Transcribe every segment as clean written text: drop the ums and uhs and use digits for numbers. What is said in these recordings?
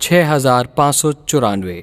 6594।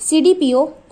CDPO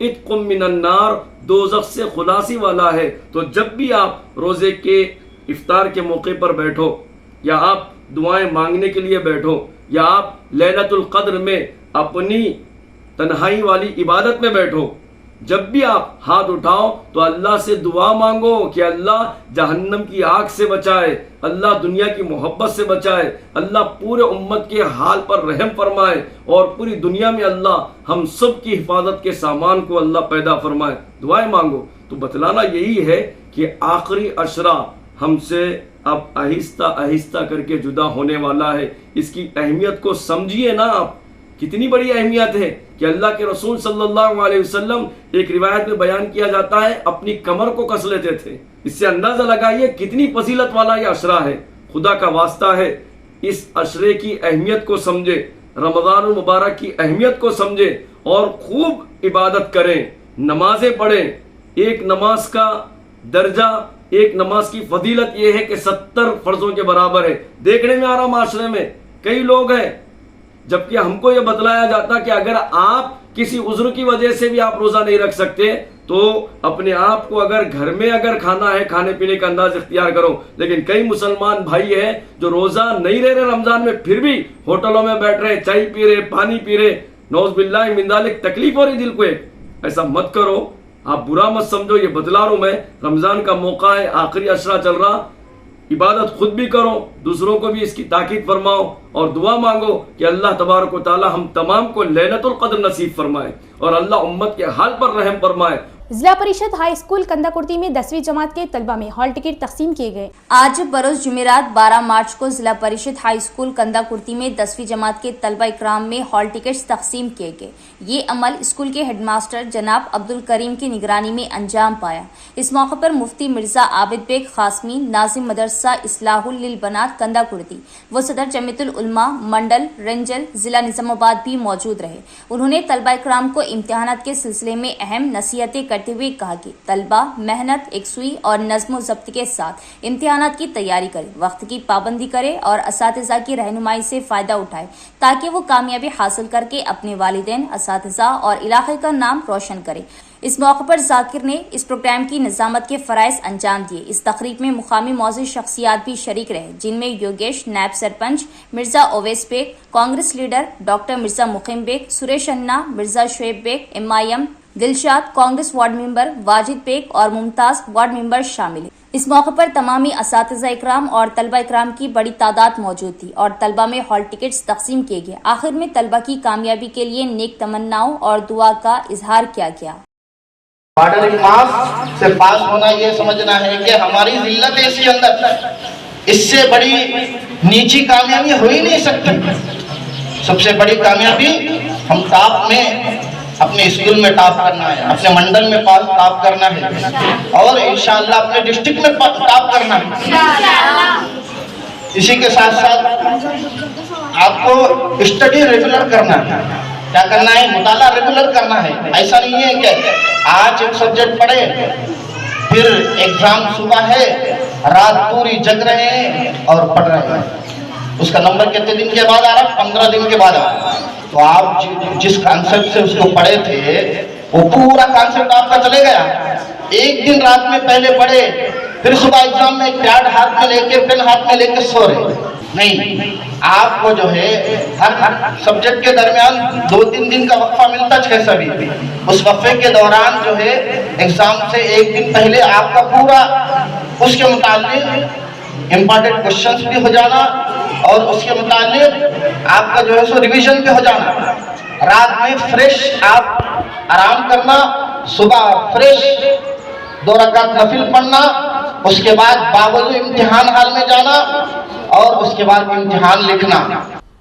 اتقم من النار دوزخ سے خلاصی والا ہے. تو جب بھی آپ روزے کے افطار کے موقع پر بیٹھو یا آپ دعائیں مانگنے کے لیے بیٹھو یا آپ لیلۃ القدر میں اپنی تنہائی والی عبادت میں بیٹھو, جب بھی آپ ہاتھ اٹھاؤ تو اللہ سے دعا مانگو کہ اللہ جہنم کی آگ سے بچائے, اللہ دنیا کی محبت سے بچائے, اللہ پورے امت کے حال پر رحم فرمائے اور پوری دنیا میں اللہ ہم سب کی حفاظت کے سامان کو اللہ پیدا فرمائے. دعائیں مانگو. تو بتلانا یہی ہے کہ آخری عشرہ ہم سے اب آہستہ آہستہ کر کے جدا ہونے والا ہے. اس کی اہمیت کو سمجھیے نا آپ, کتنی بڑی اہمیت ہے کہ اللہ کے رسول صلی اللہ علیہ وسلم ایک روایت میں بیان کیا جاتا ہے اپنی کمر کو کس لیتے تھے. اس سے اندازہ لگائیے کتنی فضیلت والا یہ عشرہ ہے. خدا کا واسطہ ہے اس عشرے کی اہمیت کو سمجھے, رمضان المبارک کی اہمیت کو سمجھے اور خوب عبادت کریں, نمازیں پڑھیں. ایک نماز کا درجہ, ایک نماز کی فضیلت یہ ہے کہ 70 فرضوں کے برابر ہے. دیکھنے میں آ رہا معاشرے میں کئی لوگ ہیں, جبکہ ہم کو یہ بتلایا جاتا کہ اگر آپ کسی عذر کی وجہ سے بھی آپ روزہ نہیں رکھ سکتے تو اپنے آپ کو اگر گھر میں اگر کھانا ہے کھانے پینے کا انداز اختیار کرو. لیکن کئی مسلمان بھائی ہیں جو روزہ نہیں رہ رہے رمضان میں, پھر بھی ہوٹلوں میں بیٹھ رہے, چائے پی رہے, پانی پی رہے. نعوذ باللہ من ذالک, تکلیف ہو رہی دل کو. ایسا مت کرو, آپ برا مت سمجھو, یہ بتلا رہا ہوں میں. رمضان کا موقع ہے, آخری عشرہ چل رہا, عبادت خود بھی کرو, دوسروں کو بھی اس کی تاکید فرماؤ اور دعا مانگو کہ اللہ تبارک و تعالی ہم تمام کو لیلۃ القدر نصیب فرمائے اور اللہ امت کے حال پر رحم فرمائے. ضلع پریشد ہائی اسکول کندہ کرتی میں 10ویں جماعت کے طلبہ میں ہال ٹکٹ تقسیم کیے گئے. آج بروز جمعرات 12 مارچ کو ضلع پریشد ہائی اسکول کندہ کرتی میں 10ویں جماعت کے طلبہ اکرام میں ہال ٹکٹس تقسیم کیے گئے. یہ عمل اسکول کے ہیڈ ماسٹر جناب عبدالکریم کی نگرانی میں انجام پایا. اس موقع پر مفتی مرزا عابد بیگ قاسمی, ناظم مدرسہ اصلاح للبنات کندہ کرتی و صدر جمعیت العلماء منڈل رنجل ضلع نظام آباد بھی موجود رہے. انہوں نے طلبہ اکرام کو امتحانات کے سلسلے میں اہم نصیحتیں کرتے ہوئے کہا کہ طلبہ محنت, یکسوئی اور نظم و ضبط کے ساتھ امتحانات کی تیاری کرے, وقت کی پابندی کرے اور اساتذہ کی رہنمائی سے فائدہ اٹھائے تاکہ وہ کامیابی حاصل کر کے اپنے والدین, اساتذہ اور علاقے کا نام روشن کرے. اس موقع پر ذاکر نے اس پروگرام کی نظامت کے فرائض انجام دیے. اس تقریب میں مقامی معزز شخصیات بھی شریک رہے جن میں یوگیش نائب sarpanch, Mirza Awais Baig, Congress leader doctor Mirza Muqeem Baig, Suresh Anna, Mirza Shoaib Baig MIM, Dilshad Congress ward member, Wajid Baig اور ممتاز وارڈ ممبر شامل ہیں. اس موقع پر تمامی اساتذہ اکرام اور طلبہ اکرام کی بڑی تعداد موجود تھی اور طلبہ میں ہال ٹکٹس تقسیم کیے گئے. آخر میں طلبہ کی کامیابی کے لیے نیک تمناؤں اور دعا کا اظہار کیا گیا. بارڈر مارکس سے پاس ہونا یہ سمجھنا ہے کہ ہماری ذلت ہے اس کے اندر, اس سے بڑی نیچی کامیابی ہو ہی نہیں سکتی. سب سے بڑی کامیابی ہم ٹاپ میں اپنے اسکول میں ٹاپ کرنا ہے, اپنے منڈل میں ٹاپ کرنا ہے اور انشاءاللہ اپنے ڈسٹرکٹ میں ٹاپ کرنا ہے. اسی کے ساتھ ساتھ آپ کو اسٹڈی ریگولر کرنا ہے. کیا کرنا ہے؟ مطالعہ ریگولر کرنا ہے. ایسا نہیں ہے کہ آج ایک سبجیکٹ پڑھے پھر ایگزام صبح ہے, رات پوری جگ رہے ہیں اور پڑھ رہے ہیں. اس کا نمبر کتنے دن کے بعد آ رہا؟ 15 دن کے بعد آ رہا. تو آپ جس کانسیپٹ سے اس کو پڑھے تھے وہ پورا کانسیپٹ آپ کا چلے گیا. ایک دن رات میں پہلے پڑھے, پھر صبح ایگزام میں پیڈ ہاتھ میں لے کے, پین ہاتھ میں لے کے سو رہے. نہیں, آپ کو جو ہے ہر سبجیکٹ کے درمیان 2-3 دن کا وقفہ ملتا 6 اس وقفے کے دوران جو ہے ایگزام سے ایک دن پہلے آپ کا پورا اس کے متعلق امپارٹنٹ کوشچنز بھی ہو جانا اور اس کے متعلق آپ کا جو ہے سو ریویژن بھی ہو جانا. رات میں فریش آپ آرام کرنا, صبح فریش 2 رکعت نفل پڑھنا, اس کے بعد باوضو امتحان حال میں جانا اور اس کے بعد امتحان لکھنا.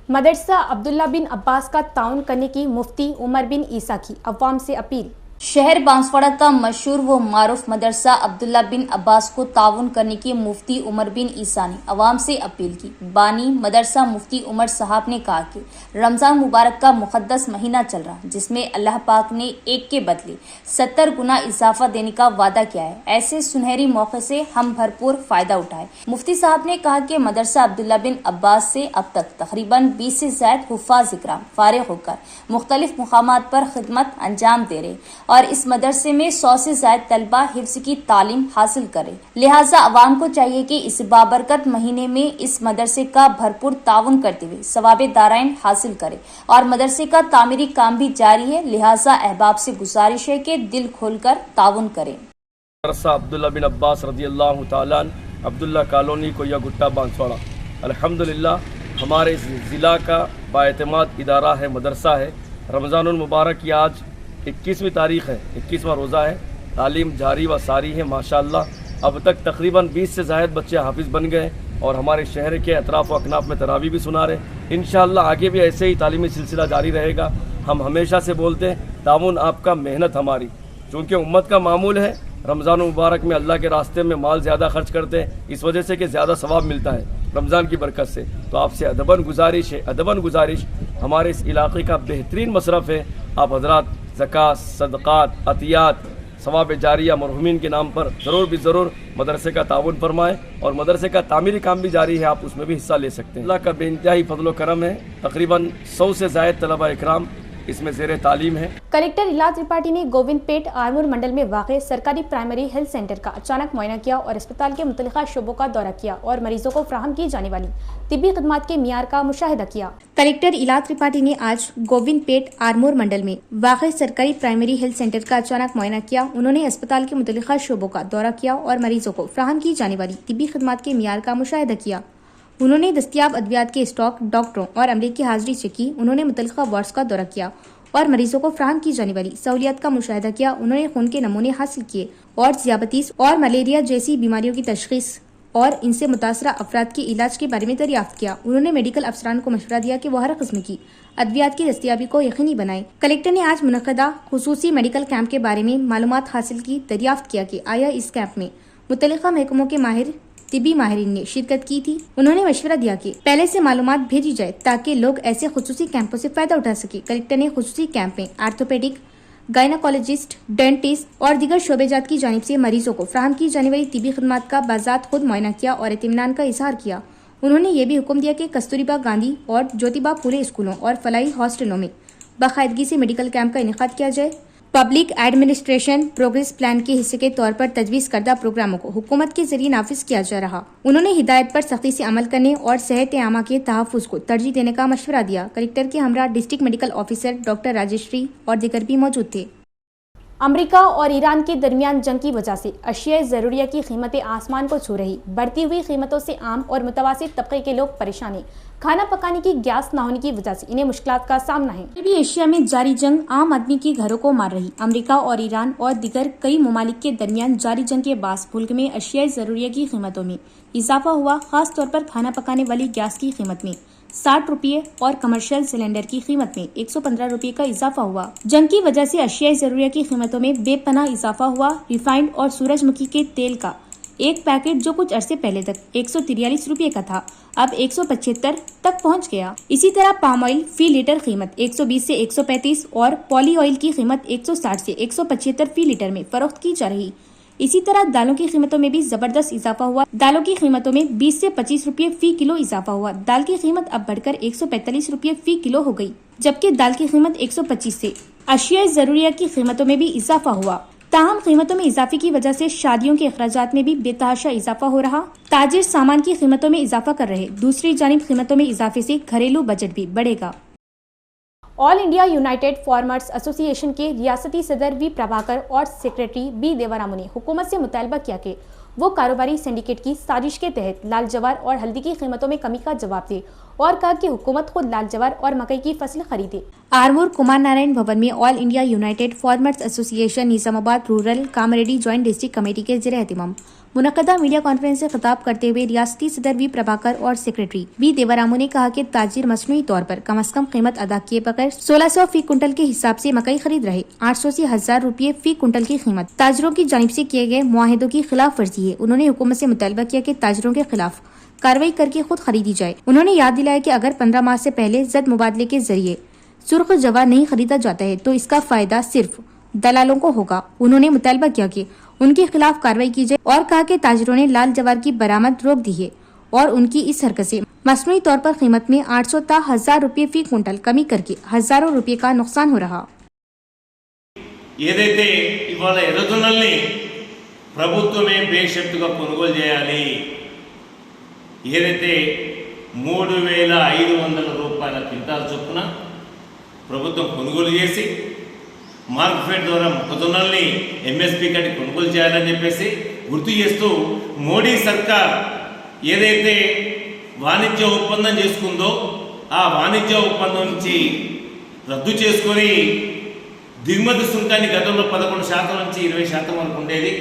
مدرسہ عبداللہ بن عباس کا تعاون کرنے کی مفتی عمر بن عیسیٰ کی عوام سے اپیل. شہر بانسواڑہ کا مشہور و معروف مدرسہ عبداللہ بن عباس کو تعاون کرنے کی مفتی عمر بن عیسیٰ نے عوام سے اپیل کی. بانی مدرسہ مفتی عمر صاحب نے کہا کہ رمضان مبارک کا مقدس مہینہ چل رہا جس میں اللہ پاک نے ایک کے بدلے 70 گنا اضافہ دینے کا وعدہ کیا ہے. ایسے سنہری موقع سے ہم بھرپور فائدہ اٹھائیں. مفتی صاحب نے کہا کہ مدرسہ عبداللہ بن عباس سے اب تک تقریباً 20 سے زائد حفاظ اکرام فارغ ہو کر مختلف مقامات پر خدمت انجام دے رہے اور اس مدرسے میں 100 سے زائد طلبہ حفظ کی تعلیم حاصل کریں، لہٰذا عوام کو چاہیے کہ اس بابرکت مہینے میں اس مدرسے کا بھرپور تعاون کرتے ہوئے ثواب دارائن حاصل کرے، اور مدرسے کا تعمیری کام بھی جاری ہے، لہٰذا احباب سے گزارش ہے کہ دل کھول کر تعاون کریں۔ مدرسہ عبداللہ بن عباس رضی اللہ تعالیٰ عنہ، عبداللہ کالونی کویا گٹا بانسواڑا، الحمدللہ ہمارے اس ضلع کا بااعتماد ادارہ ہے، مدرسہ ہے۔ رمضان المبارک کی آج 21ویں تاریخ ہے، 21واں روزہ ہے، تعلیم جاری و ساری ہے ماشاءاللہ۔ اب تک تقریباً 20 سے زائد بچے حافظ بن گئے اور ہمارے شہر کے اطراف و اکناف میں تراویح بھی سنا رہے۔ انشاءاللہ آگے بھی ایسے ہی تعلیمی سلسلہ جاری رہے گا۔ ہم ہمیشہ سے بولتے ہیں تعاون آپ کا، محنت ہماری، چونکہ امت کا معمول ہے رمضان المبارک میں اللہ کے راستے میں مال زیادہ خرچ کرتے ہیں، اس وجہ سے کہ زیادہ ثواب ملتا ہے رمضان کی برکت سے۔ تو آپ سے ادباً گزارش ہمارے اس علاقے کا بہترین مصرف ہے، آپ حضرات زکوٰۃ، صدقات، عطیات، ثواب جاریہ مرحومین کے نام پر ضرور مدرسے کا تعاون فرمائیں، اور مدرسے کا تعمیری کام بھی جاری ہے، آپ اس میں بھی حصہ لے سکتے ہیں۔ اللہ کا بے انتہائی فضل و کرم ہے، تقریباً 100 سے زائد طلبہ اکرام اس میں زیر تعلیم ہے۔ کلکٹر الا ترپاٹھی نے گووند پیٹ آرمور منڈل میں واقع سرکاری پرائمری ہیلتھ سینٹر کا اچانک معائنہ کیا اور اسپتال کے متعلقہ شعبوں کا دورہ کیا اور مریضوں کو فراہم کی جانے والی طبی خدمات کے معیار کا مشاہدہ کیا۔ کلکٹر الا ترپاٹھی نے آج گووند پیٹ آرمور منڈل میں واقع سرکاری پرائمری ہیلتھ سینٹر کا اچانک معائنہ کیا۔ انہوں نے اسپتال کے متعلقہ شعبوں کا دورہ کیا اور مریضوں کو فراہم کی جانے والی طبی خدمات کے معیار کا مشاہدہ کیا۔ انہوں نے دستیاب ادویات کے اسٹاک، ڈاکٹروں اور عملے کی حاضری چیک کی۔ انہوں نے متعلقہ وارڈز کا دورہ کیا اور مریضوں کو فراہم کی جانے والی سہولیات کا مشاہدہ کیا۔ انہوں نے خون کے نمونے حاصل کیے اور ذیابیطس اور ملیریا جیسی بیماریوں کی تشخیص اور ان سے متاثرہ افراد کے علاج کے بارے میں دریافت کیا۔ انہوں نے میڈیکل افسران کو مشورہ دیا کہ وہ ہر قسم کی ادویات کی دستیابی کو یقینی بنائیں۔ کلکٹر نے آج منعقدہ خصوصی میڈیکل کیمپ کے بارے میں معلومات حاصل کی، دریافت کیا کہ آیا اس کیمپ میں متعلقہ محکموں کے طبی ماہرین نے شرکت کی تھی۔ انہوں نے مشورہ دیا کہ پہلے سے معلومات بھیجی جائے تاکہ لوگ ایسے خصوصی کیمپوں سے فائدہ اٹھا سکیں۔ کلکٹر نے خصوصی کیمپ میں آرتھوپیڈک، گائناکالوجسٹ، ڈینٹسٹ اور دیگر شعبے جات کی جانب سے مریضوں کو فراہم کی جانے والی طبی خدمات کا بذات خود معائنہ کیا اور اطمینان کا اظہار کیا۔ انہوں نے یہ بھی حکم دیا کہ کستوریبا گاندھی اور جیوتیبا پھولے اسکولوں اور فلاحی ہاسٹلوں میں باقاعدگی سے میڈیکل کیمپ کا انعقاد کیا جائے۔ پبلک ایڈمنسٹریشن پروگریس پلان کے حصے کے طور پر تجویز کردہ پروگراموں کو حکومت کے ذریعے نافذ کیا جا رہا۔ انہوں نے ہدایت پر سختی سے عمل کرنے اور صحت عامہ کے تحفظ کو ترجیح دینے کا مشورہ دیا۔ کلکٹر کے ہمراہ district medical officer doctor Rajshri اور دیگر بھی موجود تھے۔ امریکہ اور ایران کے درمیان جنگ کی وجہ سے اشیاء ضروریہ کی قیمتیں آسمان کو چھو رہی، بڑھتی ہوئی قیمتوں سے عام اور متوسط طبقے کے لوگ پریشانی، کھانا پکانے کی گیس نہ ہونے کی وجہ سے انہیں مشکلات کا سامنا ہے۔ مغربی ایشیا میں جاری جنگ عام آدمی کے گھروں کو مار رہی۔ امریکہ اور ایران اور دیگر کئی ممالک کے درمیان جاری جنگ کے باعث ملک میں اشیاء ضروریہ کی قیمتوں میں اضافہ ہوا، خاص طور پر کھانا پکانے والی گیس کی قیمت میں 60 روپے اور کمرشل سلنڈر کی قیمت میں 115 روپے کا اضافہ ہوا۔ جنگ کی وجہ سے اشیاء ضروریہ کی قیمتوں میں بے پناہ اضافہ ہوا۔ ریفائنڈ اور سورج مکھی کے تیل کا ایک پیکٹ جو کچھ عرصے پہلے تک 143 روپے کا تھا، اب 175 تک پہنچ گیا۔ اسی طرح پام آئل فی لیٹر قیمت 120 سے 135 اور پولی آئل کی قیمت 160 سے 175 فی لیٹر میں فروخت کی جا رہی۔ اسی طرح دالوں کی قیمتوں میں بھی زبردست اضافہ ہوا۔ دالوں کی قیمتوں میں 20 سے 25 روپے فی کلو اضافہ ہوا۔ دال کی قیمت اب بڑھ کر 145 روپے فی کلو ہو گئی، جبکہ دال کی قیمت 125 سے اشیاء ضروریہ کی قیمتوں میں بھی اضافہ ہوا۔ تاہم قیمتوں میں اضافے کی وجہ سے شادیوں کے اخراجات میں بھی بے تحاشا اضافہ ہو رہا۔ تاجر سامان کی قیمتوں میں اضافہ کر رہے، دوسری جانب قیمتوں میں اضافے سے گھریلو بجٹ بھی بڑھے گا۔ آل انڈیا یونائٹڈ فارمرز ایسوسی ایشن کے ریاستی صدر وی پربھاکر اور سیکریٹری بی دیورامو نے حکومت سے مطالبہ کیا کہ وہ کاروباری سنڈیکیٹ کی سازش کے تحت لال جوار اور ہلدی کی قیمتوں میں کمی کا جواب دے اور کہا کہ حکومت خود لال جوار اور مکئی کی فصل خریدے۔ آرمور کمار نارائن بھون میں آل انڈیا یونائٹڈ فارمرز ایسوسی ایشن نظام آباد رورل کامریڈی جوائنٹ ڈسٹرکٹ کمیٹی کے زیر اہتمام منعقدہ میڈیا کانفرنس سے خطاب کرتے ہوئے ریاستی صدر وی پربھاکر اور سیکریٹری بی دیورامو نے کہا کہ تاجر مصنوعی طور پر کم از کم قیمت ادا کیے بغیر 1600 فی کنٹل کے حساب سے مکئی خرید رہے۔ 800 سے 1000 روپے فی کنٹل کی قیمت تاجروں کی جانب سے کیے گئے معاہدوں کی خلاف ورزی ہے۔ انہوں نے حکومت سے مطالبہ کیا کہ تاجروں کے خلاف کارروائی کر کے خود خریدی جائے۔ انہوں نے یاد دلایا کہ اگر 15 ماہ سے پہلے زد مبادلے کے ذریعے سرخ جوار نہیں خریدا جاتا ہے تو اس کا فائدہ صرف دلالوں کو ہوگا۔ انہوں نے مطالبہ کیا کہ ان کے خلاف کارروائی کی جائے اور کہا کہ تاجروں نے لال جوار کی برآمد روک دی ہے اور ان کی اس حرکت سے مصنوعی طور پر قیمت میں 800 تا 1000 روپے فی کنٹل کمی کر کے ہزاروں روپے کا نقصان ہو رہا۔ ఏదైతే ఇవాళ ఎర్రజొన్నల్ని ప్రభుత్వమే బేషరతుగా కొనుగోలు చేయాలి, ఏదైతే 3,500 రూపాయల క్వింటాల్ చొప్పున ప్రభుత్వం కొనుగోలు చేసి మార్కెట్ ద్వారా మొక్కజొన్నల్ని ఎంఎస్పీ కంటే కొనుగోలు చేయాలని చెప్పేసి గుర్తు చేస్తూ, మోడీ సర్కార్ ఏదైతే వాణిజ్య ఒప్పందం చేసుకుందో ఆ వాణిజ్య ఒప్పందం నుంచి రద్దు చేసుకొని దిగుమతి సుంకాన్ని గతంలో 11% నుంచి 20% వరకు ఉండేది,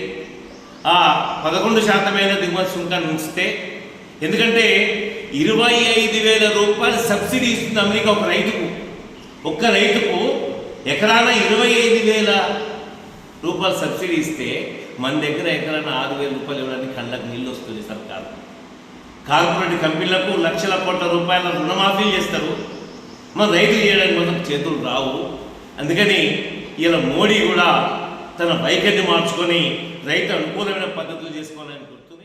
ఆ 11% దిగుమతి సుంకాన్ని ఉంచితే, ఎందుకంటే 25,000 రూపాయలు సబ్సిడీ ఇస్తుంది అమెరికా ఒక్క రైతుకు ఎకరాన 25,000 రూపాయలు సబ్సిడీ ఇస్తే మన దగ్గర ఎకరాన 6,000 రూపాయలు ఇవ్వడానికి కళ్ళకు నీళ్ళు వస్తుంది సర్కారు. కార్పొరేట్ కంపెనీలకు లక్షల కోట్ల రూపాయల రుణమాఫీ చేస్తారు, మన రైతులు చేయడానికి మనం చేతులు రావు. అందుకని ఇలా మోడీ కూడా తన వైఖరిని మార్చుకొని రైతు అనుకూలమైన పద్ధతులు చేసుకోవాలని కోరుతుంది.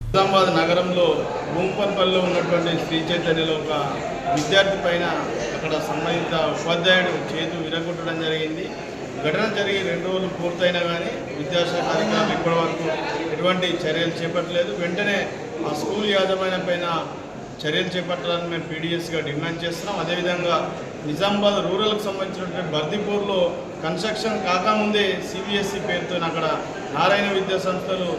నిజామాబాద్ నగరంలో భూంపన్పల్లిలో ఉన్నటువంటి శ్రీ చైతన్యలో ఒక విద్యార్థి పైన అక్కడ సంబంధిత ఉపాధ్యాయుడు చేతు విరగొట్టడం జరిగింది. ఘటన జరిగి 2 రోజులు పూర్తయినా కానీ విద్యాశాఖ అధికారులు ఇప్పటివరకు ఎటువంటి చర్యలు చేపట్టలేదు. వెంటనే ఆ స్కూల్ యాజమాన్యం పైన చర్యలు చేపట్టాలని మేము పీడీఎస్గా డిమాండ్ చేస్తున్నాం. అదేవిధంగా నిజామాబాద్ రూరల్కి సంబంధించినటువంటి బర్దిపూర్లో కన్స్ట్రక్షన్ కాకముందే సిబిఎస్ఈ పేరుతో అక్కడ నారాయణ విద్యా సంస్థలు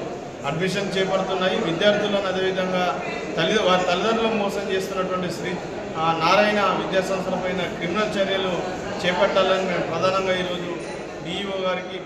అడ్మిషన్ చేపడుతున్నాయి. విద్యార్థులను అదేవిధంగా వారి తల్లిదండ్రులను మోసం చేస్తున్నటువంటి శ్రీ నారాయణ విద్యా సంస్థలపైన క్రిమినల్ చర్యలు చేపట్టాలని మేము ప్రధానంగా ఈరోజు డిఈఓ గారికి